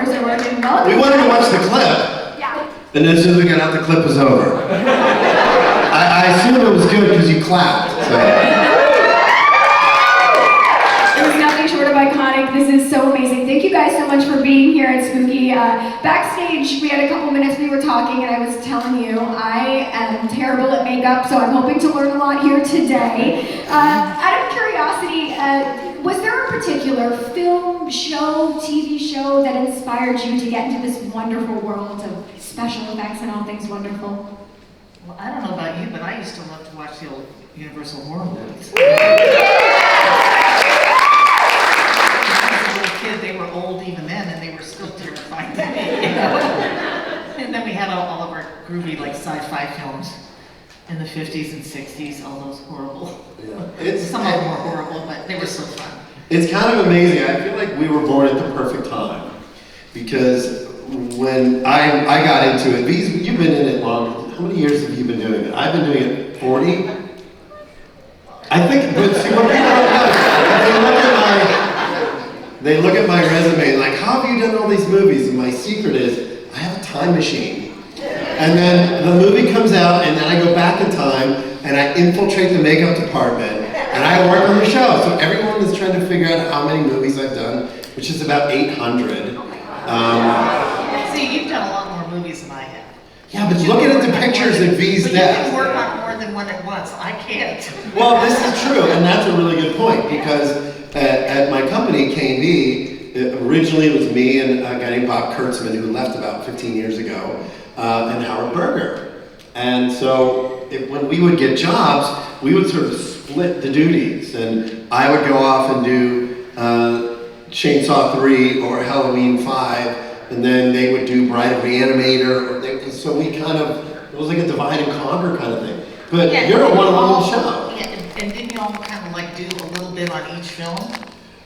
cameras are working. Welcome. We wanted to watch the clip. Yeah. And as soon as we got out, the clip was over. I assume it was good because you clapped. So. It was nothing short of iconic. This is so amazing. Thank you guys so much for being here at Spooky. Backstage, we had a couple minutes we were talking, and I was telling you I am terrible at makeup, so I'm hoping to learn a lot here today. Out of curiosity, was there a particular film, show, TV show that inspired you to get into this wonderful world of special effects and all things wonderful? Well, I don't know about you, but I used to love to watch the old Universal horror movies. They were old even then, and they were still terrifying to me. You know? And then we had all of our groovy like sci-fi films in the 50s and 60s, all those horrible. Yeah. Some of them were horrible, but they were so fun. It's kind of amazing. I feel like we were born at the perfect time because when I got into it, you've been in it long. How many years have you been doing it? I've been doing it 40. I think, but see what people don't know, they look at my resume like, how have you done all these movies? And my secret is, I have a time machine. And then the movie comes out, and then I go back in time, and I infiltrate the makeup department, and I work on the show. So everyone is trying to figure out how many movies I've done, which is about 800. See, you've done a lot more movies than I have. Yeah, but looking at the pictures of V's death. You can work on more than one at once. I can't. Well, this is true, and that's a really good point, because at my company, K&B, originally it was me and a guy named Bob Kurtzman, who left about 15 years ago, and Howard Berger. And so when we would get jobs, we would sort of split the duties, and I would go off and do Chainsaw 3 or Halloween 5, and then they would do Bride of Reanimator. So we kind of, it was like a divide and conquer kind of thing. But yeah, you're a one-woman show. Yeah, and didn't you all kind of like do a little bit on each film?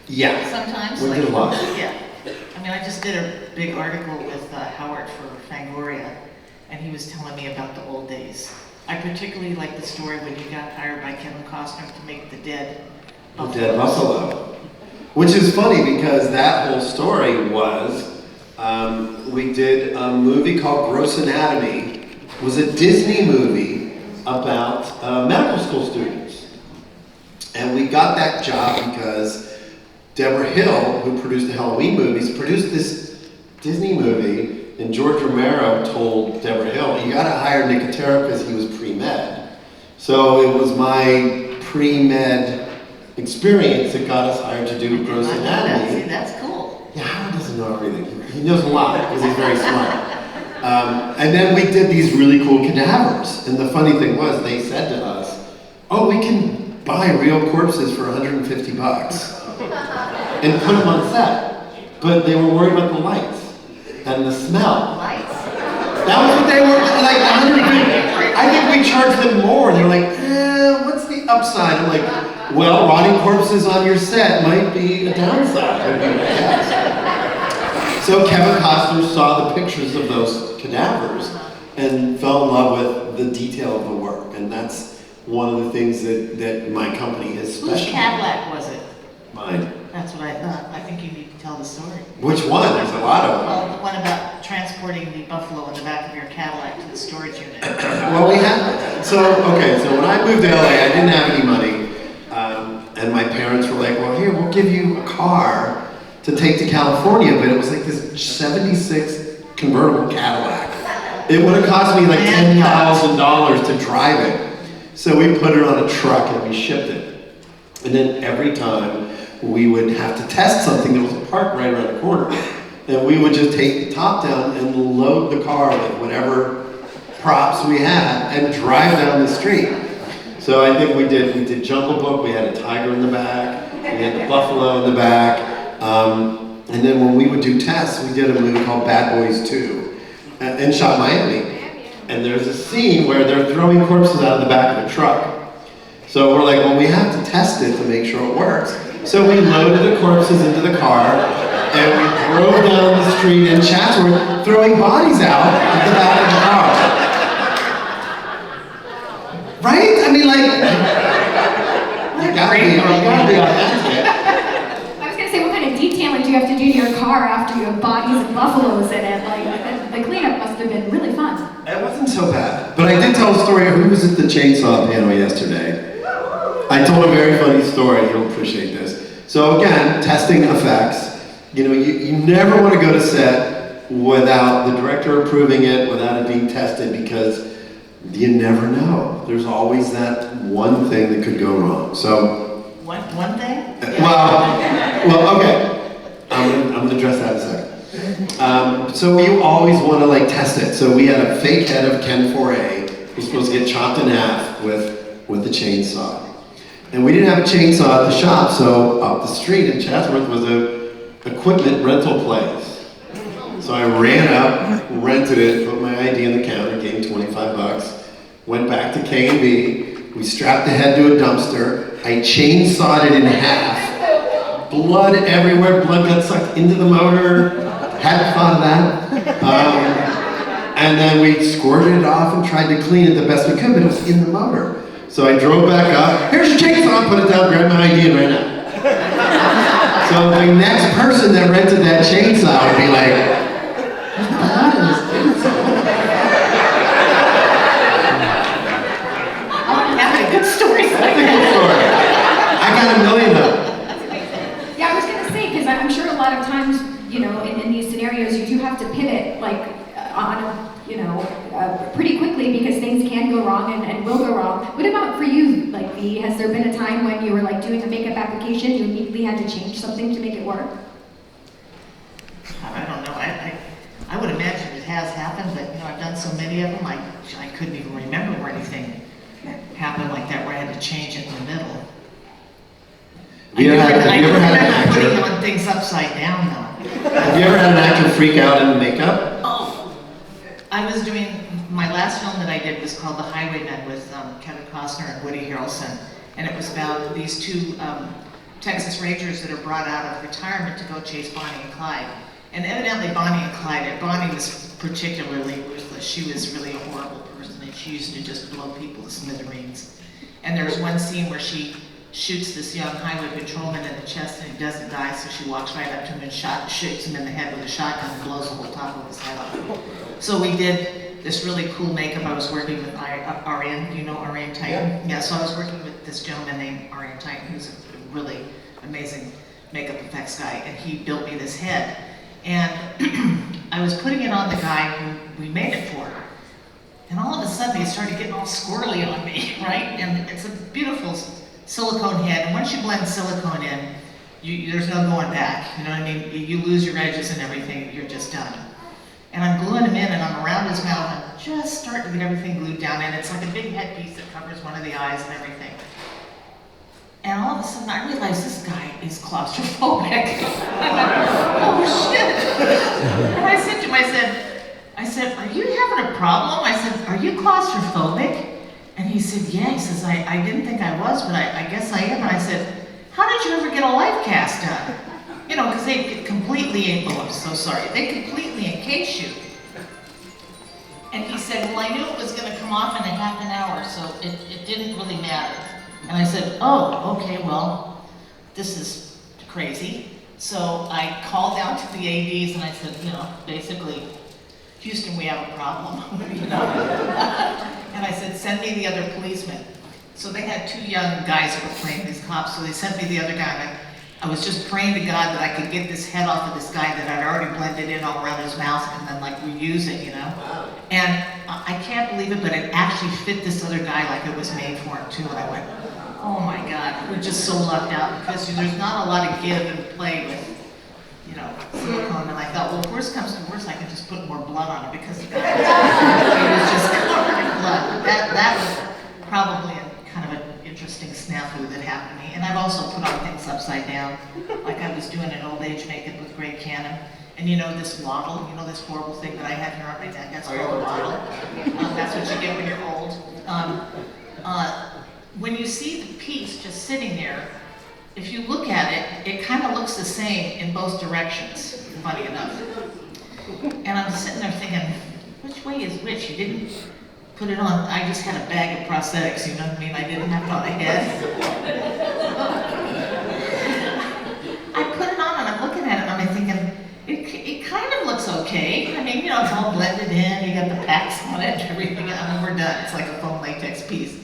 Yeah. Sometimes? We did a lot. Yeah. I mean, I just did a big article with Howard for Fangoria, and he was telling me about the old days. I particularly like the story when you got hired by Kevin Costner to make The Dead Buffalo. The Dead Buffalo. Which is funny because that whole story was, we did a movie called Gross Anatomy. It was a Disney movie about medical school students. And we got that job because Deborah Hill, who produced the Halloween movies, produced this Disney movie, and George Romero told Deborah Hill, you gotta hire Nicotero because he was pre-med. So it was my pre-med experience that got us hired to do Gross Anatomy. See, that's cool. Yeah, Howard doesn't know everything. He knows a lot because he's very smart. And then we did these really cool cadavers. And the funny thing was, they said to us, oh, we can buy real corpses for 150 bucks and put them on set. But they were worried about the lights and the smell. Lights? That was what they were, like 150. I think we charged them more. They're like, what's the upside? I'm like, well, rotting corpses on your set might be a downside. I guess. So Kevin Costner saw the pictures of those cadavers and fell in love with the detail of the work. And that's one of the things that my company has special. Whose Cadillac was it? Mine. That's what I thought. I think you need to tell the story. Which one? There's a lot of them. Well, the one about transporting the buffalo in the back of your Cadillac to the storage unit. Well, we had, so when I moved to LA, I didn't have any money. And my parents were like, well, here, we'll give you a car to take to California, but it was like this 76 convertible Cadillac. It would have cost me like $10,000 to drive it. So we put it on a truck and we shipped it. And then every time we would have to test something that was parked right around the corner. And we would just take the top down and load the car with whatever props we had and drive down the street. So I think we did Jungle Book, we had a tiger in the back, we had the buffalo in the back, and then when we would do tests, we did a movie called Bad Boys 2 in shot Miami. And there's a scene where they're throwing corpses out of the back of the truck. So we're like, well, we have to test it to make sure it works. So we loaded the corpses into the car, and we drove down the street in Chatsworth, throwing bodies out at the back of the car. Right? I mean, like, you gotta be authentic. I was gonna say, what kind of detail detailing do you have to do to your car after you have bodies of buffaloes in it? Like, the cleanup must have been really fun. It wasn't so bad. But I did tell a story. Who was at the chainsaw panel yesterday? I told a very funny story. You'll appreciate this. So again, testing effects. You know, you never want to go to set without the director approving it, without it being tested, because you never know. There's always that one thing that could go wrong. So. One thing? Well, okay. I'm gonna address that in a second. So you always want to like test it. So we had a fake head of Ken 4A who's supposed to get chopped in half with the chainsaw. And we didn't have a chainsaw at the shop, so up the street in Chatsworth was a equipment rental place. So I ran up, rented it, put my ID in the counter, gave him $25, went back to K&B, we strapped the head to a dumpster, I chainsawed it in half, blood everywhere, blood got sucked into the motor, hadn't thought of that. And then we squirted it off and tried to clean it the best we could, but it was in the motor. So I drove back up, here's your chainsaw, put it down, grab my ID and ran out. So the next person that rented that chainsaw would be like, what is this? Having good stories like That's a good story. I got a million of them. Yeah, I was gonna say, because I'm sure a lot of times, you know, in these scenarios, you do have to pivot, like, pretty quickly, because things can go wrong and will go wrong. What about for you, like, V? Has there been a time when you were, like, doing a makeup application, you immediately had to change something to make it work? I don't know. I would imagine it has happened, but you know, I've done so many of them, I couldn't even remember where anything happened like that, where I had to change it in the middle. Have you ever had an remember putting actor? on things upside down, though. Have you ever had an actor freak out in makeup? Oh, I was doing, my last film that I did was called The Highwaymen with Kevin Costner and Woody Harrelson. And it was about these two Texas Rangers that are brought out of retirement to go chase Bonnie and Clyde. And evidently Bonnie was particularly ruthless. She was really a horrible person, and she used to just blow people to smithereens. And there's one scene where she shoots this young highway patrolman in the chest and he doesn't die, so she walks right up to him and shoots him in the head with a shotgun and blows the whole top of his head off. So we did this really cool makeup. I was working with Arian, you know Arian Titan? Yeah, so I was working with this gentleman named Arian Titan, who's a really amazing makeup effects guy, and he built me this head. And I was putting it on the guy who we made it for. And all of a sudden, he started getting all squirrely on me, right? And it's a beautiful silicone head, and once you blend silicone in, there's no going back. You know what I mean? You lose your edges and everything, you're just done. And I'm gluing him in, and I'm around his mouth, and I'm just starting to get everything glued down, and it's like a big headpiece that covers one of the eyes and everything. And all of a sudden, I realized this guy is claustrophobic. Oh shit! And I said to him, I said, are you having a problem? I said, are you claustrophobic? And he said, yeah. He says, I didn't think I was, but I guess I am. And I said, how did you ever get a life cast done? You know, because they completely, oh, I'm so sorry, they completely encase you. And he said, well, I knew it was going to come off in a half an hour, so it didn't really matter. And I said, oh, okay, well, this is crazy. So I called down to the ADs and I said, you know, basically, Houston, we have a problem, you know? And I said, send me the other policeman. So they had two young guys that were playing these cops, so they sent me the other guy. And I was just praying to God that I could get this head off of this guy that I'd already blended in all around his mouth and then like reuse it, you know? Wow. And I can't believe it, but it actually fit this other guy like it was made for him too. And I went, oh my God, we're just so lucked out because there's not a lot of give and play with, you know, silicone. And I thought, well, if worse comes to worse, I can just put more blood on it because the guy was just covered in blood. That was probably kind of an interesting snafu that happened to me. And I've also put on things upside down. Like I was doing an old age makeup with Greg Cannon. And you know this waddle, you know this horrible thing that I have here on my neck, that's called a waddle. That's what you get when you're old. When you see the piece just sitting there, if you look at it, it kind of looks the same in both directions, funny enough. And I'm sitting there thinking, which way is which? You didn't put it on, I just had a bag of prosthetics, you know what I mean? I didn't have it on a head. I put it on and I'm looking at looks okay. I mean, it's all blended in, you got the packs on it, everything, we're done. It's like a foam latex piece.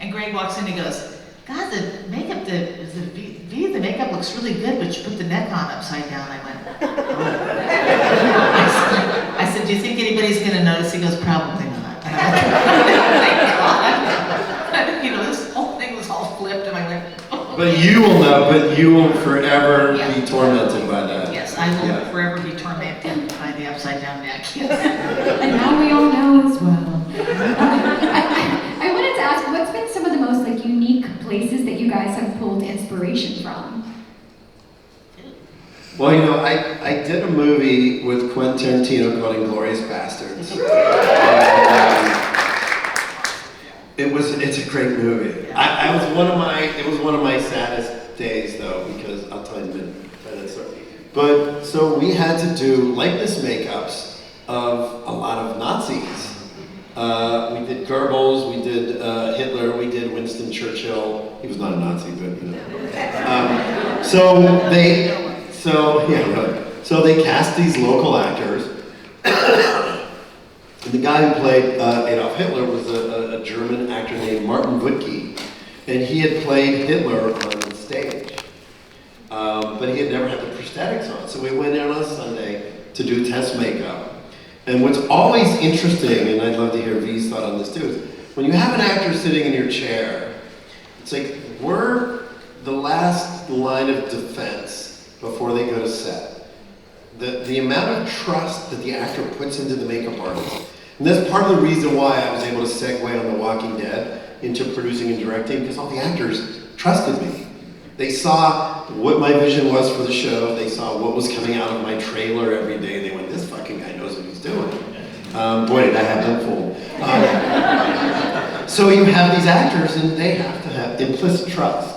And Greg walks in, he goes, God, the makeup, the makeup looks really good, but you put the neck on upside down. I went, oh. I said, do you think anybody's gonna notice? He goes, probably not. And I went, thank God. This whole thing was all flipped, and I went, oh. But you will know, but you will forever be tormented by that. Yes, I will forever be tormented by the upside down neck. And now we all know as well. I wanted to ask, what's been some of the most unique places that you guys have pulled inspiration from? Well, I did a movie with Quentin Tarantino called Inglourious Bastards. It's a great movie. It was one of my saddest days though, because I'll tell you in a minute. But so we had to do likeness makeups of a lot of Nazis. We did Goebbels, we did Hitler, we did Winston Churchill. He was not a Nazi, but So they cast these local actors. And the guy who played Adolf Hitler was a German actor named Martin Wuttke, and he had played Hitler on stage. But he had never had the prosthetics on. So we went in on a Sunday to do test makeup. And what's always interesting, and I'd love to hear V's thought on this too, is when you have an actor sitting in your chair, it's like we're the last line of defense before they go to set. The amount of trust that the actor puts into the makeup artist. And that's part of the reason why I was able to segue on The Walking Dead into producing and directing, because all the actors trusted me. They saw what my vision was for the show. They saw what was coming out of my trailer every day. They went, this fucking guy knows what he's doing. Boy, did I have them fooled. So you have these actors, and they have to have implicit trust.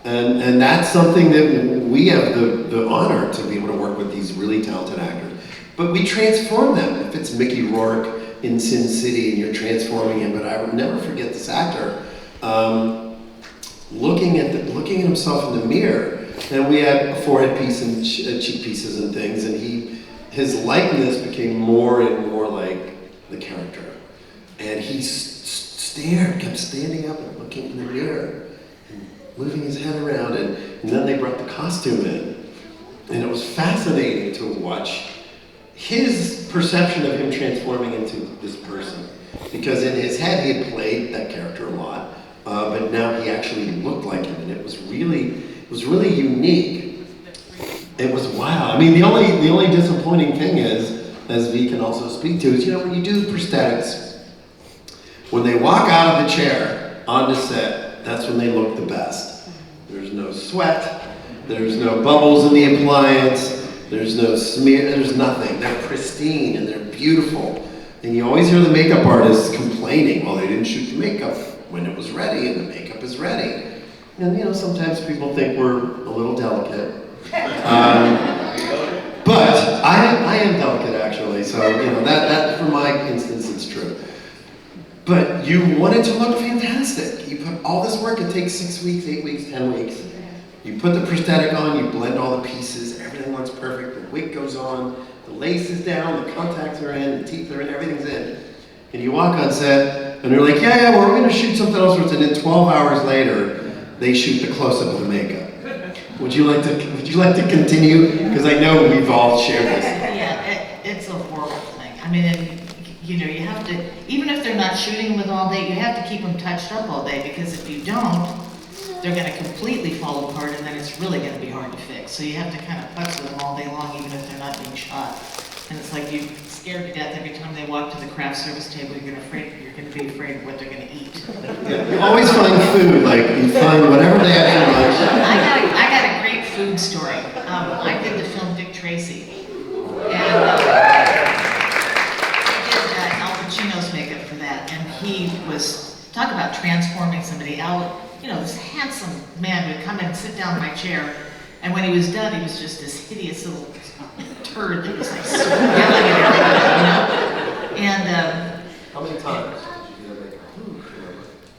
And that's something that we have the honor to be able to work with these really talented actors. But we transform them. If it's Mickey Rourke in Sin City, and you're transforming him, but I would never forget this actor. Looking at himself in the mirror, and we had a forehead piece and cheek pieces and things, and his likeness became more and more like the character, and he kept standing up and looking in the mirror, and moving his head around, and then they brought the costume in, and it was fascinating to watch his perception of him transforming into this person, because in his head he had played that character a lot. But now he actually looked like him, and it was really unique. It was wow. I mean, the only disappointing thing is, as V can also speak to, is when you do prosthetics, when they walk out of the chair onto set, that's when they look the best. There's no sweat, there's no bubbles in the appliance, there's no smear, there's nothing. They're pristine and they're beautiful. And you always hear the makeup artists complaining, well, they didn't shoot the makeup when it was ready, and the makeup is ready. And sometimes people think we're a little delicate. But I am delicate actually, so that for my instance it's true. But you want it to look fantastic. You put all this work, it takes 6 weeks, 8 weeks, 10 weeks. You put the prosthetic on, you blend all the pieces, everything looks perfect, the wig goes on, the lace is down, the contacts are in, the teeth are in, everything's in. And you walk on set, and they're like, yeah, well, we're going to shoot something else, and then 12 hours later, they shoot the close-up of the makeup. Would you like to continue? Because I know we've all shared this. Yeah, it's a horrible thing. I mean, you have to, even if they're not shooting them with all day, you have to keep them touched up all day, because if you don't, they're going to completely fall apart, and then it's really going to be hard to fix. So you have to kind of putz with them all day long, even if they're not being shot. And it's like you're scared to death every time they walk to the craft service table. You're going to be afraid of what they're going to eat. Yeah, you always find food, you find whatever they have for lunch. I got a great food story. I did the film Dick Tracy, and I did Al Pacino's makeup for that, and he was, talk about transforming somebody. Al, this handsome man would come and sit down in my chair, and when he was done, he was just this hideous little turd that was yelling at everybody, And how many times did you do that makeup?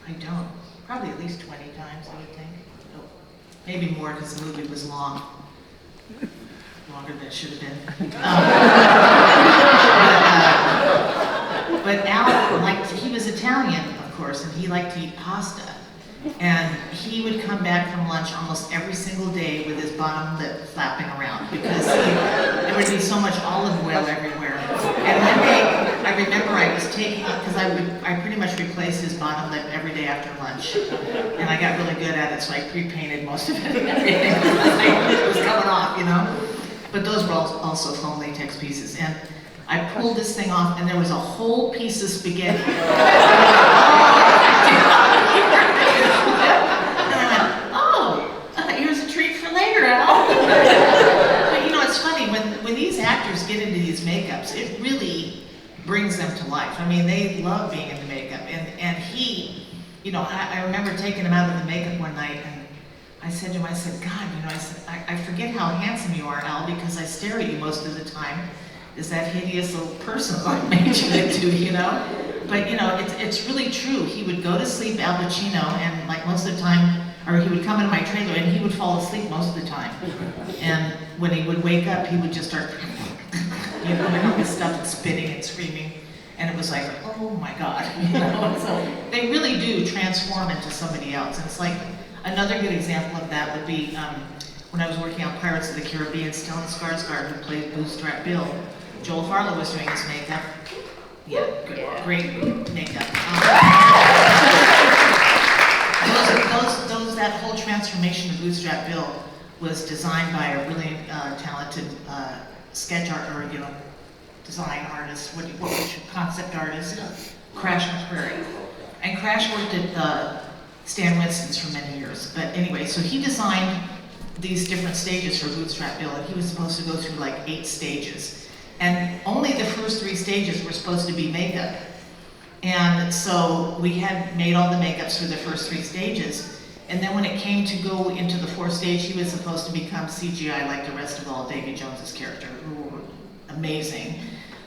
I don't. Probably at least 20 times, I would think. Oh, maybe more, because the movie was long. Longer than it should have been. he liked to eat pasta. And he would come back from lunch almost every single day with his bottom lip flapping around because there would be so much olive oil everywhere. And one day, I remember I was taking, because I pretty much replaced his bottom lip every day after lunch. And I got really good at it, so I pre-painted most of it and everything. It was coming off, you know? But those were also foam latex pieces. And I pulled this thing off, and there was a whole piece of spaghetti. But you know, it's funny, when these actors get into these makeups, it really brings them to life. I mean, they love being in the makeup. And he, you know, I remember taking him out of the makeup one night, and I said to him, I said, God, you know, I forget how handsome you are, Al, because I stare at you most of the time as that hideous little person I made you into, you know? But you know, it's really true. He would go to sleep, Al Pacino, and like most of the time, or he would come into my trailer and he would fall asleep most of the time. And when he would wake up, he would just start, you know, all this stuff and spitting and screaming. And it was like, oh my God, you know? So they really do transform into somebody else. And it's like, another good example of that would be when I was working on Pirates of the Caribbean, Stellan Skarsgård, who played Bootstrap Bill. Joel Harlow was doing his makeup. Yeah, great makeup. That whole transformation of Bootstrap Bill was designed by a really talented sketch art, or you know, design artist, what was your concept artist? Crash McCrary. And Crash worked at Stan Winston's for many years. But anyway, so he designed these different stages for Bootstrap Bill, and he was supposed to go through like 8 stages. And only the first 3 stages were supposed to be makeup. And so we had made all the makeups for the first 3 stages. And then when it came to go into the 4th stage, he was supposed to become CGI like the rest of all Davy Jones's character, who were amazing.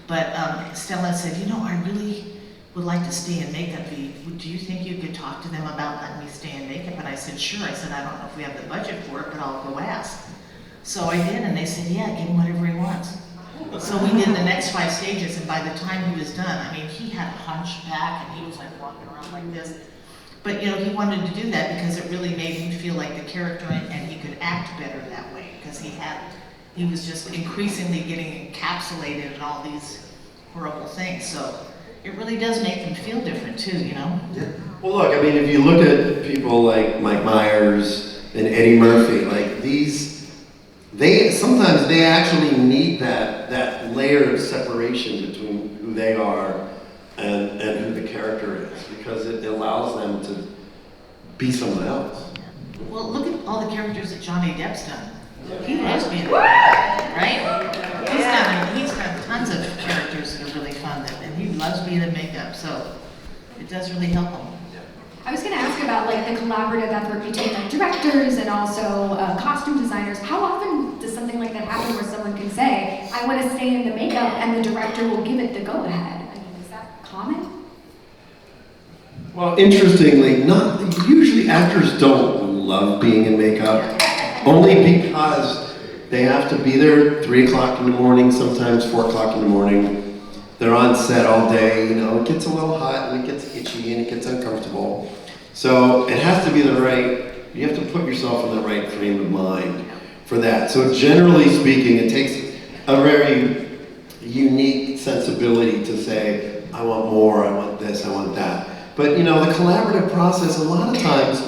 But Stellan said, you know, I really would like to stay in makeup. Do you think you could talk to them about letting me stay in makeup? And I said, sure. I said, I don't know if we have the budget for it, but I'll go ask. So I did, and they said, yeah, give him whatever he wants. So we did the next 5 stages, and by the time he was done, I mean, he had a hunchback, and he was like walking around like this. But you know, he wanted to do that because it really made him feel like the character, and he could act better that way because he was just increasingly getting encapsulated in all these horrible things. So it really does make them feel different too, you know? Yeah. Well, look, I mean, if you look at people like Mike Myers and Eddie Murphy, like sometimes they actually need that layer of separation between who they are and who the character is, because it allows them to be someone else. Well, look at all the characters that Johnny Depp's done. He loves being a right? He's done tons of characters that are really fun, and he loves being in makeup, so it does really help him. I was going to ask about like the collaborative effort between like directors and also costume designers. How often does something like that happen where someone can say, I want to stay in the makeup, and the director will give it the go-ahead? I mean, is that common? Well, interestingly, usually actors don't love being in makeup, only because they have to be there 3 o'clock in the morning, sometimes 4 o'clock in the morning. They're on set all day, you know, it gets a little hot and it gets itchy and it gets uncomfortable. So it has to be you have to put yourself in the right frame of mind for that. So generally speaking, it takes a very unique sensibility to say, I want more, I want this, I want that. But you know, the collaborative process, a lot of times,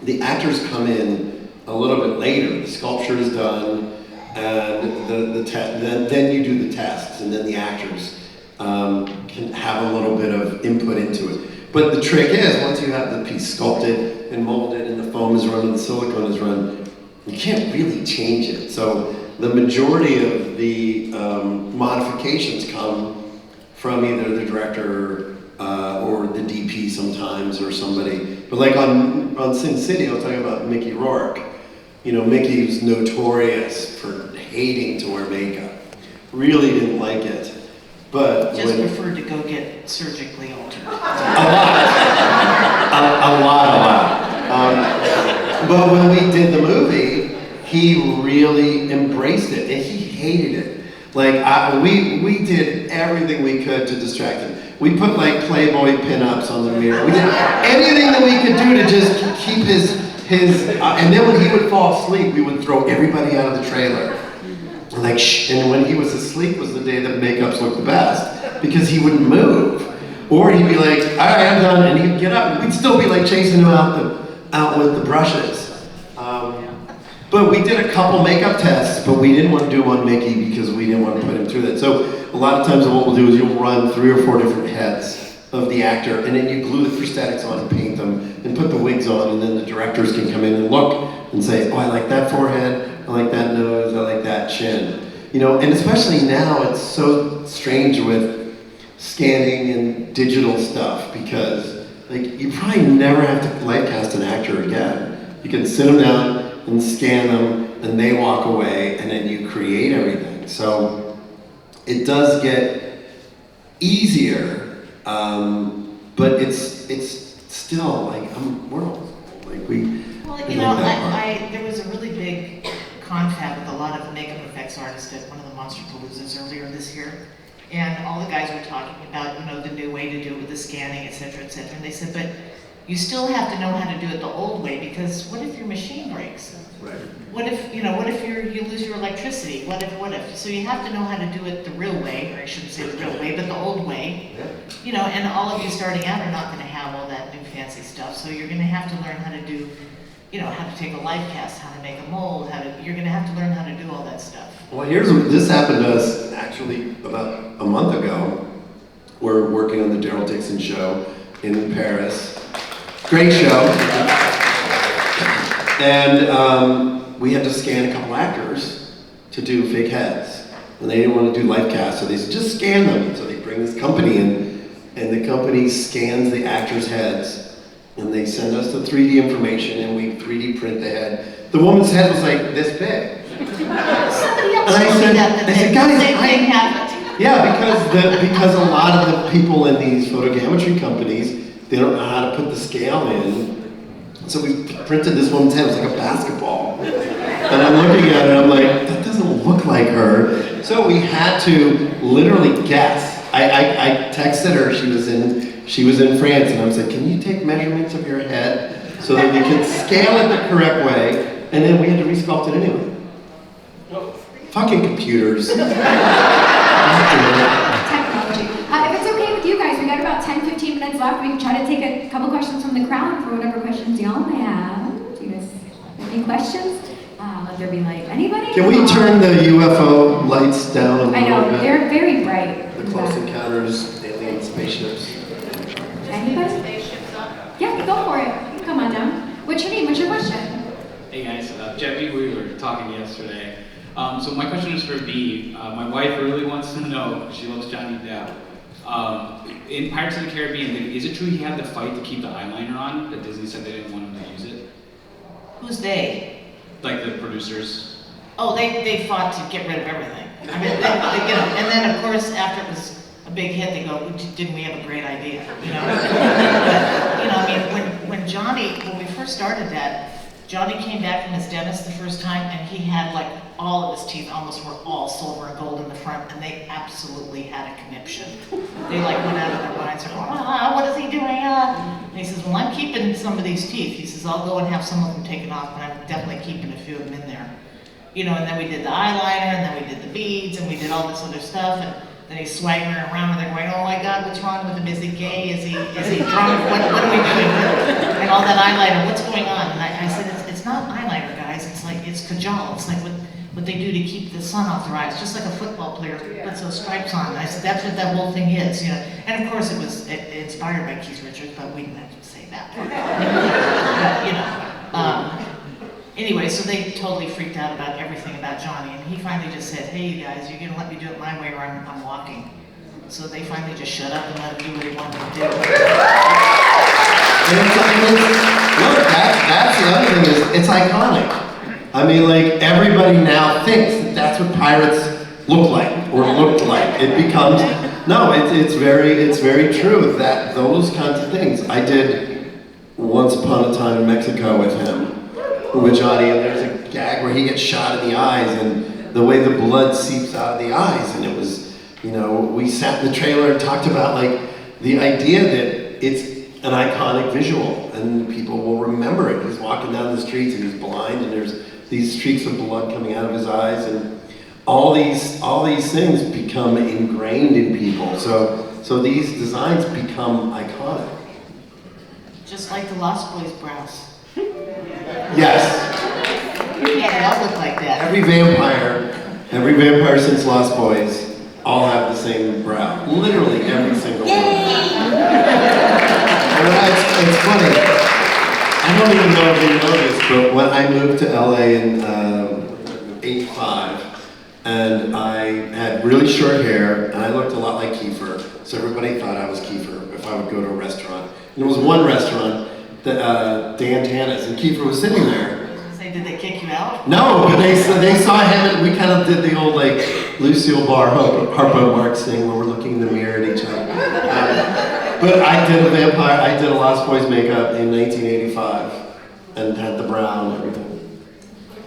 the actors come in a little bit later. The sculpture is done, and then you do the tests, and then the actors can have a little bit of input into it. But the trick is, once you have the piece sculpted and molded, and the foam is run and the silicone is run, you can't really change it. So the majority of the modifications come from either the director or the DP sometimes, or somebody. But like on Sin City, I was talking about Mickey Rourke. You know, Mickey was notorious for hating to wear makeup. Really didn't like it. But just preferred to go get surgically altered. A lot. But when we did the movie, he really embraced it, and he hated it. Like, we did everything we could to distract him. We put like Playboy pinups on the mirror. We did anything that we could do to just keep his and then when he would fall asleep, we would throw everybody out of the trailer. Like, shh. And when he was asleep was the day that makeups looked the best because he wouldn't move. Or he'd be like, all right, I'm done, and he'd get up, and we'd still be like chasing him out with the brushes. But we did a couple makeup tests, but we didn't want to do them on Mickey because we didn't want to put him through that. So a lot of times what we'll do is you'll run 3 or 4 different heads of the actor, and then you glue the prosthetics on and paint them, and put the wigs on, and then the directors can come in and look and say, oh, I like that forehead, I like that nose, I like that chin. You know, and especially now it's so strange with scanning and digital stuff because like you probably never have to light cast an actor again. You can sit them down and scan them and they walk away and then you create everything. So it does get easier, but it's still like we're old. Like we. Well, you know, there was a really big confab with a lot of makeup effects artists at one of the Monster Paloozas earlier this year. And all the guys were talking about, you know, the new way to do it with the scanning, et cetera, et cetera. And they said, but you still have to know how to do it the old way because what if your machine breaks? Right. What if you lose your electricity? What if? So you have to know how to do it the real way, or I shouldn't say the real way, but the old way. Yeah. You know, and all of you starting out are not going to have all that new fancy stuff. So you're going to have to learn how to do, you know, how to take a life cast, how to make a mold, you're going to have to learn how to do all that stuff. Well, this happened to us actually about a month ago. We're working on the Daryl Dixon show in Paris. Great show. And we had to scan a couple actors to do fake heads. And they didn't want to do life cast, so they said, just scan them. So they bring this company in, and the company scans the actors' heads, and they send us the 3D information, and we 3D print the head. The woman's head was like this big. Somebody else And told me that I said, guys, the same thing happened. Yeah, because a lot of the people in these photogrammetry companies, they don't know how to put the scale in. So we printed this woman's head, it was like a basketball. And I'm looking at it, I'm like, that doesn't look like her. So we had to literally guess. I texted her, she was in France, and I was like, can you take measurements of your head so that we can scale it the correct way? And then we had to resculpt it anyway. Fucking computers. Technology. If it's okay with you guys, we got about 10-15 minutes left. We can try to take a couple questions from the crowd for whatever questions y'all may have. Do you guys have any questions? Let there be light. Anybody? Can we turn the UFO lights down a little bit? I know, they're very bright. The Close Encounters, alien spaceships. Anybody? Spaceships up. Yeah, go for it. You can come on down. What's your name? What's your question? Hey guys, Jeffy, we were talking yesterday. So my question is for B. My wife really wants to know, she loves Johnny Depp. In Pirates of the Caribbean, is it true he had to fight to keep the eyeliner on? That Disney said they didn't want him to use it? Who's they? Like the producers? Oh, they fought to get rid of everything. I mean, they, you know, and then of course after it was a big hit, they go, didn't we have a great idea? You know, but, you know, I mean, when we first started that, Johnny came back from his dentist the first time, and he had like all of his teeth almost were all silver and gold in the front, and they absolutely had a conniption. They like went out of their minds, going, what is he doing? And he says, well, I'm keeping some of these teeth. He says, I'll go and have some of them taken off, but I'm definitely keeping a few of them in there. You know, and then we did the eyeliner, and then we did the beads, and we did all this other stuff, and then he's swaggering around, and they're going, oh my God, what's wrong with him? Is he gay? Is he drunk? What are we doing? And all that eyeliner, what's going on? And I said, it's not eyeliner, guys. It's like, it's kajal. It's like what they do to keep the sun off their eyes, just like a football player puts those stripes on. And I said, that's what that whole thing is, you know. And of course, it was inspired by Keith Richards, but we didn't have to say that part. But, you know, anyway, so they totally freaked out about everything about Johnny, and he finally just said, hey, you guys, you're gonna let me do it my way or I'm walking. So they finally just shut up and let him do what he wanted to do. Look, that's the other thing is, it's iconic. I mean, like, everybody now thinks that that's what pirates look like, or looked like. It becomes, no, it's very true that those kinds of things. I did Once Upon a Time in Mexico with him, with Johnny, and there's a gag where he gets shot in the eyes, and the way the blood seeps out of the eyes. And it was, you know, we sat in the trailer and talked about like the idea that it's an iconic visual and people will remember it. He's walking down the streets and he's blind and there's these streaks of blood coming out of his eyes, and all these things become ingrained in people. So these designs become iconic. Just like the Lost Boys brows. Yes. Yeah, they all look like that. Every vampire since Lost Boys all have the same brow. Literally every single one. And it's funny. I don't even know if you know this, but when I moved to LA in '85, and I had really short hair, and I looked a lot like Kiefer, so everybody thought I was Kiefer if I would go to a restaurant. And there was one restaurant that Dan Tana's, and Kiefer was sitting there. Say, did they kick you out? No, but they saw him, and we kind of did the old like Lucille Ball, Harpo Marx thing where we're looking in the mirror at each other. But I did a Lost Boys makeup in 1985, and had the brow and everything.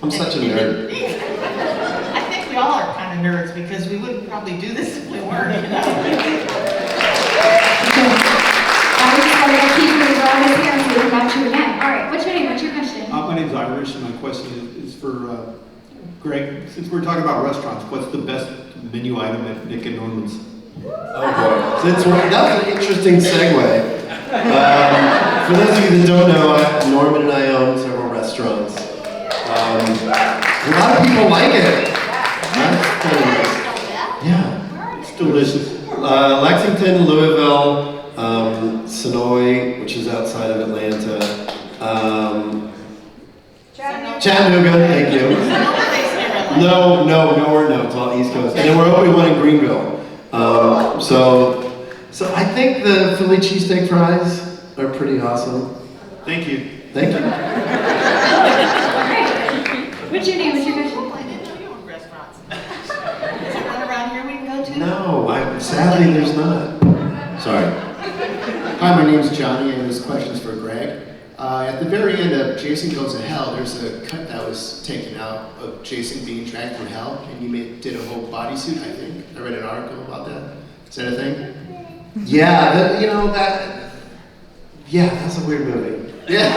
I'm such a nerd. I think we all are kind of nerds because we wouldn't probably do this if we weren't, you know? I just wanted to keep you around his hands so we got you again. All right, what's your name? What's your question? My name's Irish, and my question is for Greg. Since we're talking about restaurants, what's the best menu item at Nick and Norman's? Oh boy, that's an interesting segue. For those of you that don't know, Norman and I own several restaurants. A lot of people like it. That's kind of nice. Yeah, It's delicious. Lexington, Louisville, Sonoy, which is outside of Atlanta. Chattanooga, thank you. No, it's all East Coast. And then we're opening one in Greenville. So I think the Philly cheesesteak fries are pretty awesome. Thank you. Thank you. All right. What's your name? What's your question? I didn't know you owned restaurants. Is there one around here we can go to? No, sadly there's not. Sorry. Hi, my name is Johnny, and this question's for Greg. At the very end of Jason Goes to Hell, there's a cut that was taken out of Jason being dragged through hell, and you did a whole bodysuit, I think. I read an article about that. Is that a thing? Yeah, that's a weird movie. Yeah.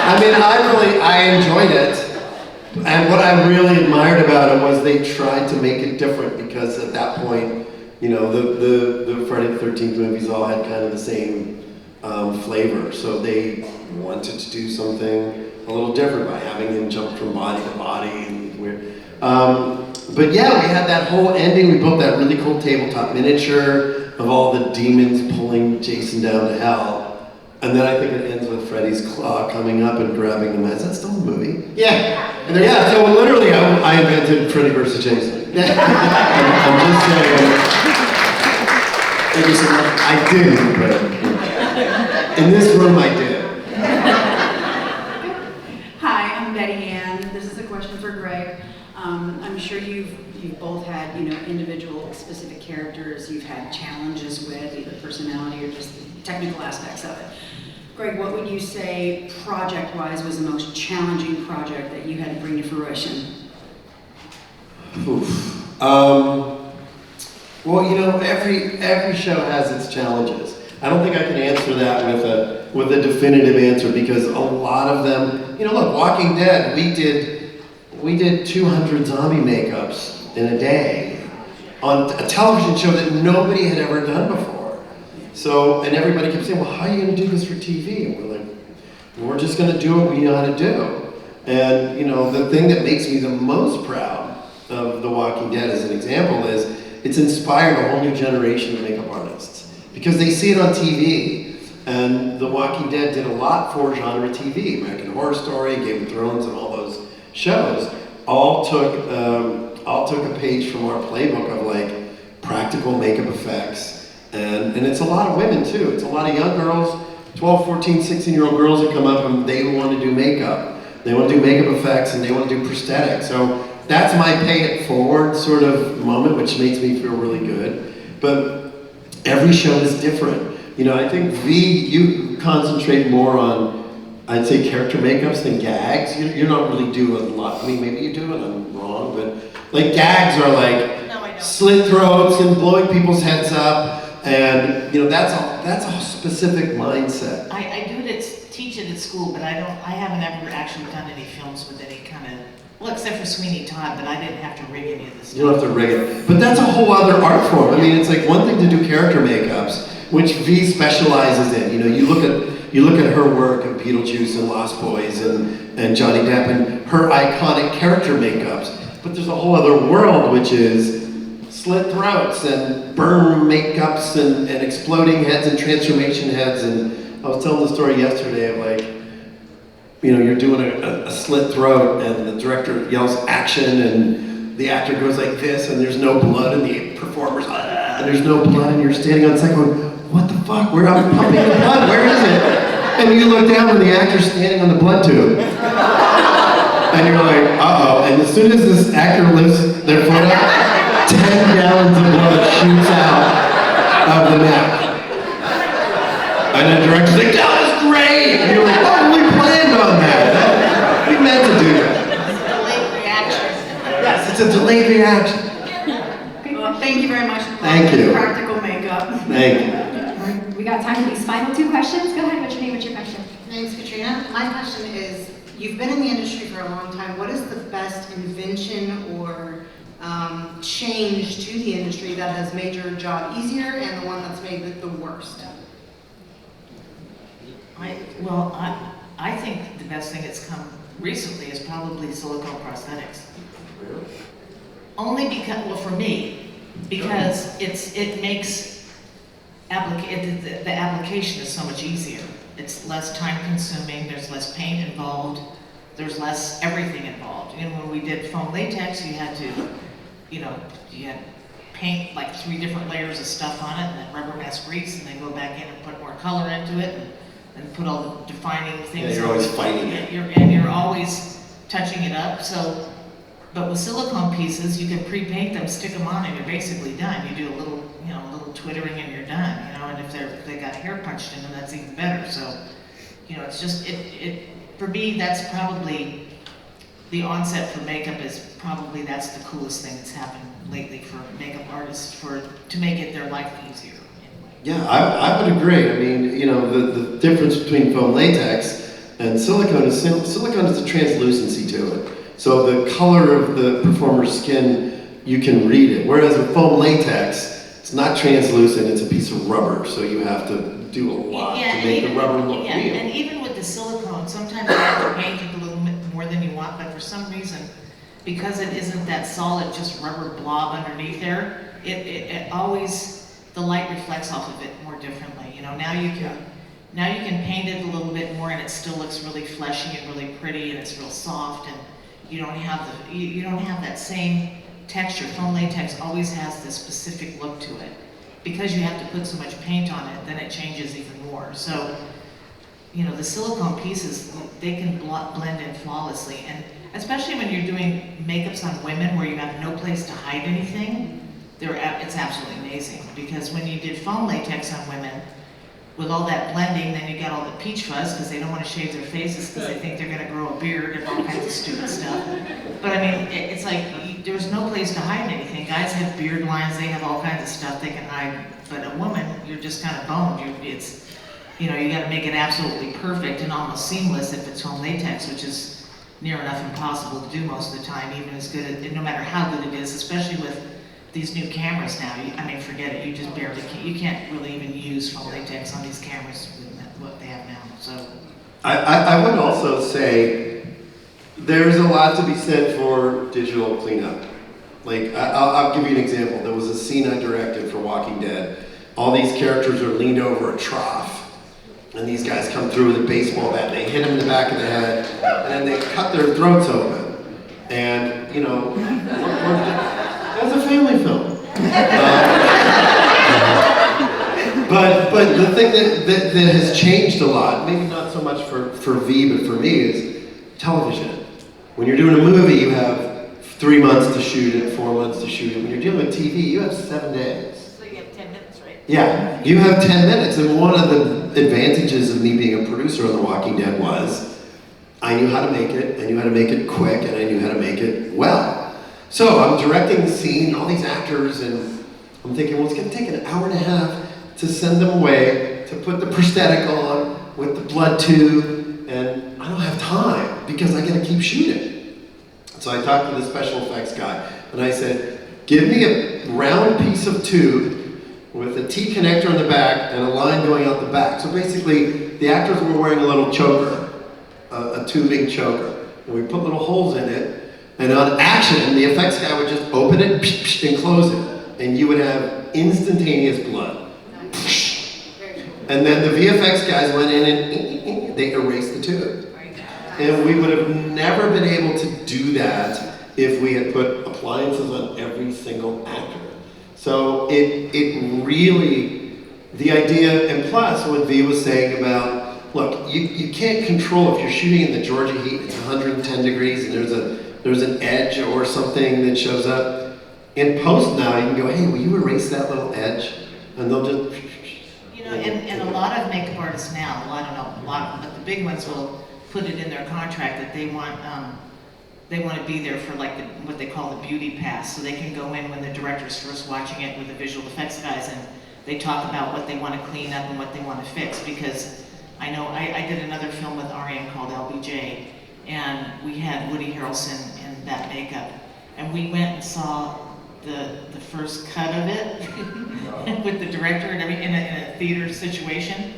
I mean, I enjoyed it. And what I really admired about it was they tried to make it different, because at that point, you know, the Friday the 13th movies all had kind of the same flavor. So they wanted to do something a little different by having him jump from body to body and weird. But yeah, we had that whole ending. We built that really cool tabletop miniature of all the demons pulling Jason down to hell. And then I think it ends with Freddy's claw coming up and grabbing him. Is that still a movie? Yeah. And Yeah, so literally I invented Freddy versus Jason. I'm just saying. Thank you so much. I didn't, but in this room I did. Hi, I'm Betty Ann. This is a question for Greg. I'm sure you've both had, individual specific characters you've had challenges with, either personality or just the technical aspects of it. Greg, what would you say, project-wise, was the most challenging project that you had to bring to fruition? Oof. Well, every show has its challenges. I don't think I can answer that with a definitive answer, because a lot of them, look, Walking Dead, we did 200 zombie makeups in a day on a television show that nobody had ever done before. So, and everybody kept saying, well, how are you going to do this for TV? And we're like, we're just going to do what we know how to do. And, the thing that makes me the most proud of The Walking Dead as an example is it's inspired a whole new generation of makeup artists, because they see it on TV. And The Walking Dead did a lot for genre TV. American Horror Story, Game of Thrones, and all those shows all took a page from our playbook of like practical makeup effects. And it's a lot of women too. It's a lot of young girls, 12, 14, 16-year-old girls that come up and they want to do makeup. They want to do makeup effects and they want to do prosthetics. So that's my pay it forward sort of moment, which makes me feel really good. But every show is different. I think you concentrate more on, I'd say, character makeups than gags. You're not really doing a lot. I mean, maybe you do, and I'm wrong. but like gags are like No, I don't. slit throats and blowing people's heads up, and you know that's a specific mindset. I do it, teach it at school, but I haven't ever actually done any films with any kind of, well, except for Sweeney Todd, but I didn't have to rig any of this stuff. You don't have to rig it, but that's a whole other art form. I mean, it's like one thing to do character makeups, which V specializes in. You know, you look at her work in Beetlejuice and Lost Boys and Johnny Depp and her iconic character makeups. But there's a whole other world which is slit throats and burn makeups and exploding heads and transformation heads. And I was telling the story yesterday of like, you know, you're doing a slit throat and the director yells action and the actor goes like this and there's no blood and the performer's and there's no blood and you're standing on set going, what the fuck? Where I'm pumping the blood? Where is it? And you look down and the actor's standing on the blood tube. And you're like, uh-oh. And as soon as this actor lifts their foot up, 10 gallons of blood shoots out of the neck. And the director's like, that was great! And you're like, oh, we planned on that. We meant to do that. Delayed reaction. Yes, it's a delayed reaction. Well, thank you very much. Thank you. Practical makeup. Thank you. We got time for these final two questions. Go ahead, what's your name, what's your question? My name's Katrina. My question is, you've been in the industry for a long time. What is the best invention or change to the industry that has made your job easier and the one that's made it the worst? I think the best thing that's come recently is probably silicone prosthetics. Really? Only because, well, for me, because it makes the application is so much easier. It's less time consuming, there's less paint involved, there's less everything involved. You know, when we did foam latex, you had to, you had paint like 3 different layers of stuff on it, and then rubber mask grease, and then go back in and put more color into it, and put all the defining things. Yeah, you're always fighting it. You're always touching it up, so. But with silicone pieces, you can pre-paint them, stick them on, and you're basically done. You do a little twittering and you're done, and if they got hair punched in them, that's even better. So, it's just, for me, that's probably, the onset for makeup is probably, that's the coolest thing that's happened lately for makeup artists, to make it their life easier. Yeah, I would agree. I mean, the difference between foam latex and silicone is a translucency to it. So the color of the performer's skin, you can read it. Whereas with foam latex, it's not translucent, it's a piece of rubber. So you have to do a lot to make the rubber look real. And even with the silicone, sometimes you have to paint it a little bit more than you want, but for some reason, because it isn't that solid, just rubber blob underneath there, it always, the light reflects off of it more differently. Now you can paint it a little bit more and it still looks really fleshy and really pretty and it's real soft, and you don't have that same texture. Foam latex always has this specific look to it. Because you have to put so much paint on it, then it changes even more. So, the silicone pieces, they can blend in flawlessly, and especially when you're doing makeups on women where you have no place to hide anything, it's absolutely amazing. Because when you did foam latex on women, with all that blending, then you got all the peach fuzz because they don't want to shave their faces because they think they're going to grow a beard and all kinds of stupid stuff. But I mean, it's like there's no place to hide anything. Guys have beard lines, they have all kinds of stuff they can hide. But a woman, you're just kind of boned. You got to make it absolutely perfect and almost seamless if it's foam latex, which is near enough impossible to do most of the time, even as good as, no matter how good it is, especially with these new cameras now. Forget it. You just barely can't. You can't really even use foam latex on these cameras with what they have now. So, I would also say there's a lot to be said for digital cleanup. Like, I'll give you an example. There was a scene I directed for Walking Dead. All these characters are leaned over a trough, and these guys come through with a baseball bat. They hit them in the back of the head, and then they cut their throats open. And that's a family film. But the thing that has changed a lot, maybe not so much for V, but for me, is television. When you're doing a movie, you have 3 months to shoot it, 4 months to shoot it. When you're dealing with TV, you have 7 days. So you have 10 minutes, right? Yeah, you have 10 minutes. And one of the advantages of me being a producer on The Walking Dead was I knew how to make it, I knew how to make it quick, and I knew how to make it well. So I'm directing the scene, all these actors, and I'm thinking, well, it's gonna take an hour and a half to send them away, to put the prosthetic on with the blood tube, and I don't have time because I gotta keep shooting. So I talked to the special effects guy, and I said, give me a round piece of tube with a T connector in the back and a line going out the back. So basically, the actors were wearing a little choker, a tubing choker, and we put little holes in it, and on action, the effects guy would just open it and close it, and you would have instantaneous blood. And then the VFX guys went in and they erased the tube. And we would have never been able to do that if we had put appliances on every single actor. So it really, the idea, and plus what V was saying about, look, you can't control if you're shooting in the Georgia heat, it's 110 degrees and there's an edge or something that shows up. In post now, you can go, hey, will you erase that little edge? And they'll just... You know, and a lot of makeup artists now, well, I don't know, a lot of them, but the big ones will put it in their contract that they want to be there for like what they call the beauty pass, so they can go in when the director's first watching it with the visual effects guys, and they talk about what they want to clean up and what they want to fix. Because I know I did another film with Ariane called LBJ, and we had Woody Harrelson in that makeup, and we went and saw the first cut of it with the director and everything in a theater situation,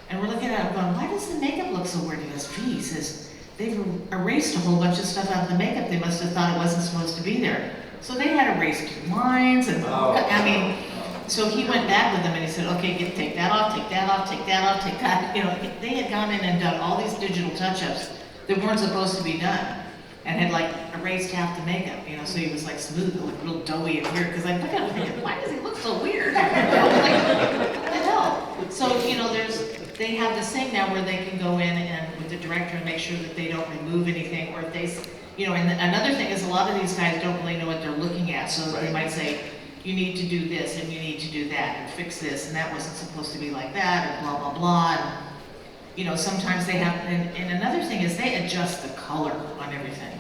and we're looking at it going, why does the makeup look so weird? He goes, gee, he says, they've erased a whole bunch of stuff out of the makeup. They must have thought it wasn't supposed to be there. So they had erased lines and, I mean, so he went back with them and he said, okay, take that off, take that off, take that off, take that. You know, they had gone in and done all these digital touch-ups that weren't supposed to be done, and had like erased half the makeup, you know, so he was like smooth, looked real doughy and weird, because I look at him thinking, why does he look so weird? Like, what the hell? So, you know, they have this thing now where they can go in and with the director and make sure that they don't remove anything, or if they, you know, and another thing is a lot of these guys don't really know what they're looking at, so they might say, you need to do this and you need to do that and fix this, and that wasn't supposed to be like that, and blah, blah, blah. And, you know, sometimes they have, and another thing is they adjust the color on everything.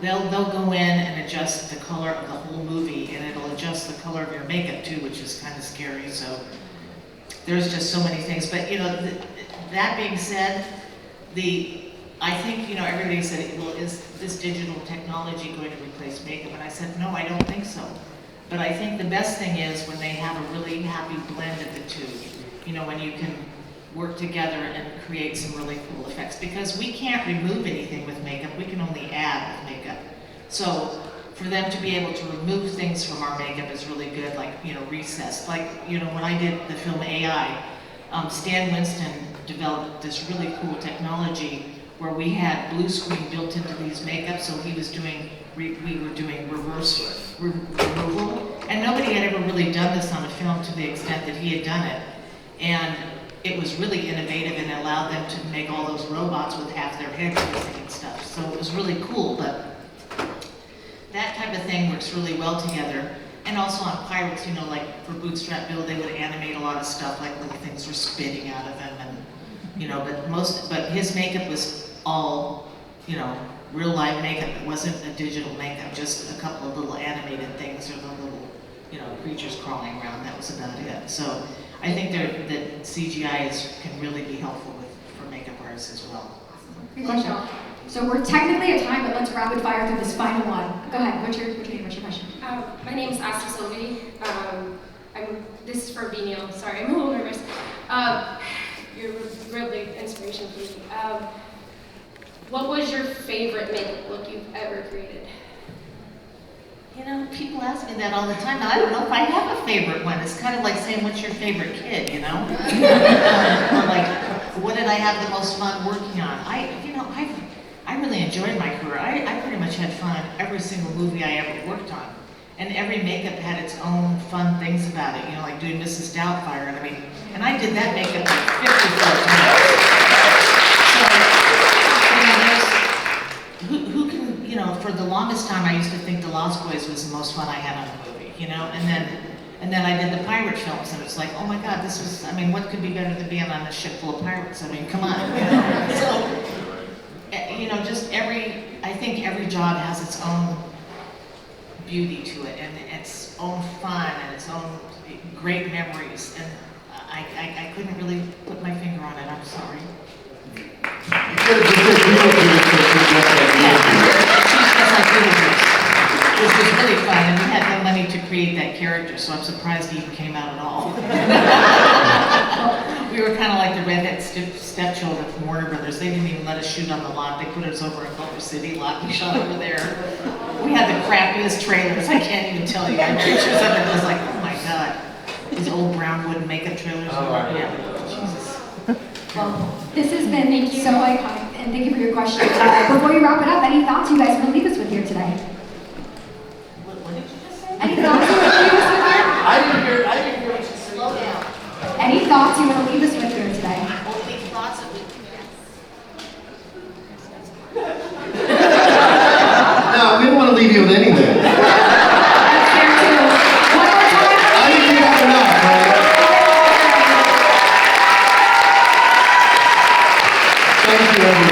They'll go in and adjust the color of the whole movie, and it'll adjust the color of your makeup too, which is kind of scary. So there's just so many things. But you know, that being said, I think, you know, everybody said, well, is this digital technology going to replace makeup? And I said, no, I don't think so. But I think the best thing is when they have a really happy blend of the two. You know, when you can work together and create some really cool effects, because we can't remove anything with makeup, we can only add with makeup. So for them to be able to remove things from our makeup is really good, like, you know, recess. Like, you know, when I did the film AI, Stan Winston developed this really cool technology where we had blue screen built into these makeup, so he was doing, we were doing reverse removal, and nobody had ever really done this on a film to the extent that he had done it. And it was really innovative and allowed them to make all those robots with half their heads missing and stuff. So it was really cool, but that type of thing works really well together. And also on Pirates, you know, like for Bootstrap Bill, they would animate a lot of stuff, like when things were spitting out of him, and you know, but his makeup was all, you know, real life makeup. It wasn't a digital makeup, just a couple of little animated things or the little, you know, creatures crawling around. That was about it. So I think that CGI can really be helpful for makeup artists as well. Great question. So we're technically at time, but let's rapid fire through this final one. Go ahead. What's your name? What's your question? My name is Asta Sylvie. This is for Neil. Sorry, I'm a little nervous. You're a real big inspiration for me. What was your favorite makeup look you've ever created? You know, people ask me that all the time. Now, I don't know if I have a favorite one. It's kind of like saying, what's your favorite kid, you know? Or like, what did I have the most fun working on? I really enjoyed my career. I pretty much had fun on every single movie I ever worked on. And every makeup had its own fun things about it, you know, like doing Mrs. Doubtfire. And I did that makeup like 54 times. So, you know, who can, you know, for the longest time I used to think The Lost Boys was the most fun I had on a movie, you know, and then I did the pirate films, and it's like, oh my God, this was, what could be better than being on a ship full of pirates? Come on, you know. So, you know, I think every job has its own beauty to it and its own fun and its own great memories. And I couldn't really put my finger on it, I'm sorry. You could have just agreed with you because she's just like you. She's just like Beetlejuice, which was really fun, and we had no money to create that character, so I'm surprised it even came out at all. We were kind of like the redhead stepchildren from Warner Brothers. They didn't even let us shoot on the lot. They put us over in Culver City lot. We shot over there. We had the crappiest trailers. I can't even tell you. I had pictures of it. I was like, oh my God. These old brown wood makeup trailers. Yeah. Jesus. Well, this has been so iconic, and thank you for your question. Before you wrap it up, any thoughts you guys want to leave us with here today? What did you just say? Any thoughts you want to leave us with here? I didn't hear what you said. Slow down. Any thoughts you want to leave us with here today? Only thoughts of it. No, we don't want to leave you with anything. That's fair too. One more time. I think we got enough, right? Thank you, everyone.